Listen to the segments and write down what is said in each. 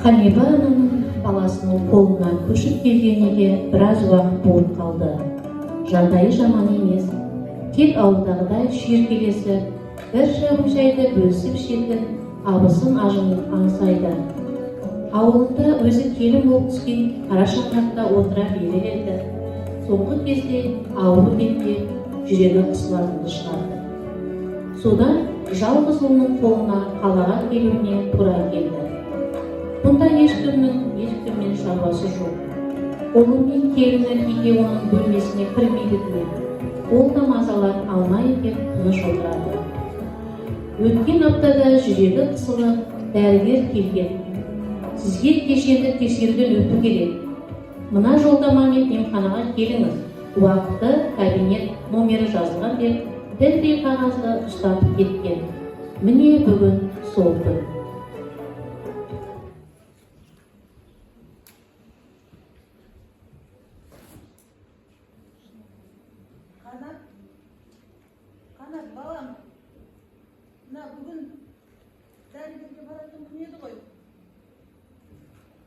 Ханипа ананың баласының қолына көшіп келгеніне біраз уақыт болып қалды. Жағдайы жаман емес. Тек ауылдағыдай шүйіркелесіп, бір шәугім шайды бөлісіп ішетін абысын ажынын аңсайды. Ауылында өзі келін болып түскен қара шаңырақта отыра берер еді. Соңғы кезде ауру бетте жүрегі қысылатынды шығарды. Содан жалғыз ұлының қолына қалаға келуіне тура келді. Бұнда ешкіммен шаруасы жоқ. Ұлы мен келіні кейде оның бөлмесіне кірмейді де, ол да мазалап алмай деп тыныш отырады. Өткен аптада жүрегі қысылып, дәрігер келген. Сізге кешенді тексеруден өту керек. Мына жолдамамен емханаға келіңіз. Уақыты кабинет номері жазылған деп дәлдей қағазды ұстатып кеткен. Міне бүгін сол күн. Қанат балам, бүгін дәрігерге баратын күн еді ғой.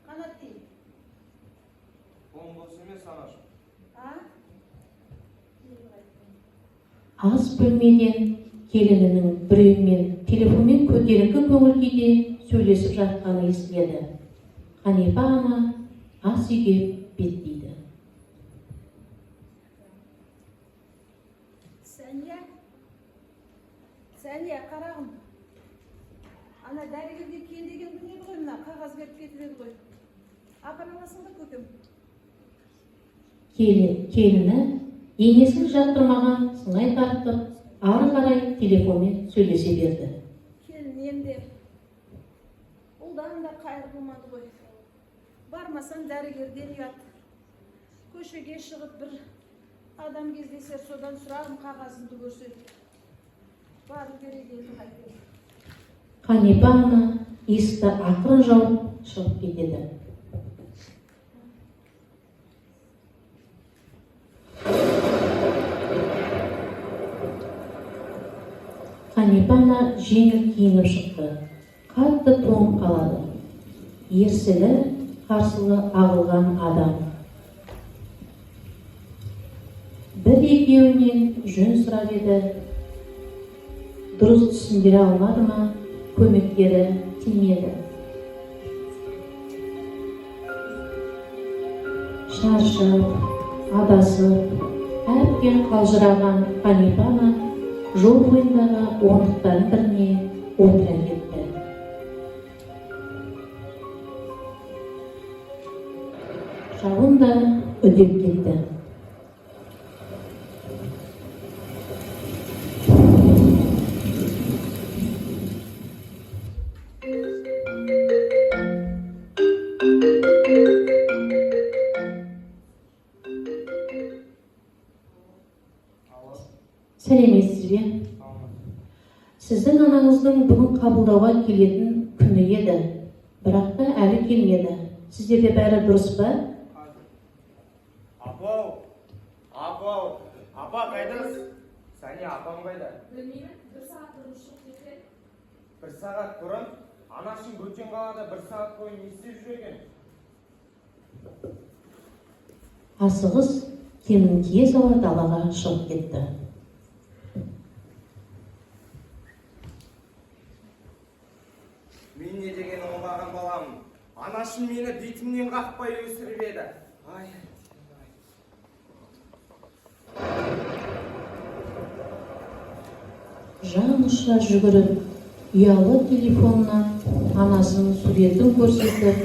Қанат дейін. Оң бос емес анашы. Ас бөлмеден келінінің біреумен телефонмен көтеріңкі көңіл күйде сөйлесіп жатқаны естіледі. Ханипа ана ас үйге беттейді. Сәния, қарағым. Ана дәрігерге кел деген күн еді ғой, мына қағаз беріп кетіп еді ғой. Апара аласың ба көкем? Келіні енесін жақтырмаған сыңай тартып, ары қарай телефонмен сөйлесе берді. Келін енді ұлдан да қайыр болмады ғой. Бармасаң дәрігерден ұят. Көшеге шығып бір адам кездесер, содан сұрағым қағазымды көрсетіп. Бару керек еді қайтып. Ханипа ана есікті ақырын жауып шығып кетеді. Ханипа ана жеңіл киініп шықты. Қатты тоңып қалады. Ерсілі, қарсылы ағылған адам. Бір екеуінен жөн сұрап еді. Дұрыс түсіндіре алмады ма, көмектері тимеді. Шаршап, адасып, әбден қалжыраған Ханипа ана жол бойындағы орындықтардың біріне отыра кетті. Жауын да үдеп кетті. Сәлеметсіз бе? Сіздің анаңыздың бүгін қабылдауға келетін күні еді, бірақ та әлі келмеді. Сіздерде бәрі дұрыс ба? Апа қайдасыз? Сәния апам қайда? Білмеймін, бір сағат бұрын шығып кеткен. Бір сағат бұрын? Анашың бөтен қалада бір сағат бойы не істеп жүр екен? Асығыс кемін кие сала далаға шығып кетті. Мен не деген оңбаған балам. Анашым мені бетімнен қақпай өсіріп еді. Жан ұша жүгіріп, ұялы телефоннан анасының суретін көрсетіп,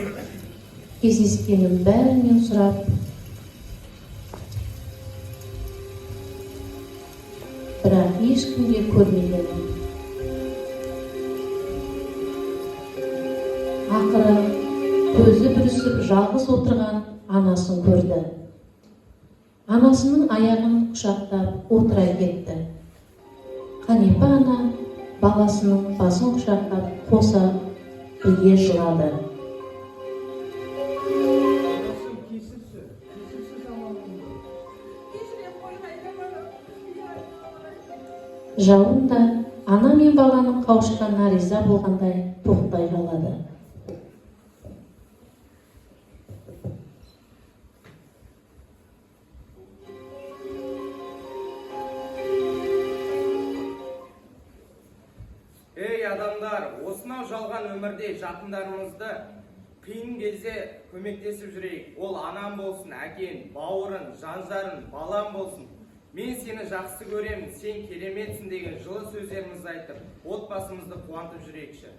кездескенін бәрінен сұрап, бірақ ешкімге көрмегені. Ақыры көзі бүрісіп жалғыз отырған анасын көрді. Анасының аяғын құшақтап отыра кетті. Ханипа ана баласының басын құшақтап қоса бірге жылады. Жауын да ана мен баланың қауышқанына риза болғандай тоқтай қалады. Ей адамдар, осынау жалған өмірде жақындарымызды қиын кезде көмектесіп жүрейік. Ол анам болсын, әкем, бауырын, жан-жарың, балам болсын. Мен сені жақсы көремін, сен кереметсің деген жылы сөздерімізді айтып, отбасымызды қуантып жүрейікші.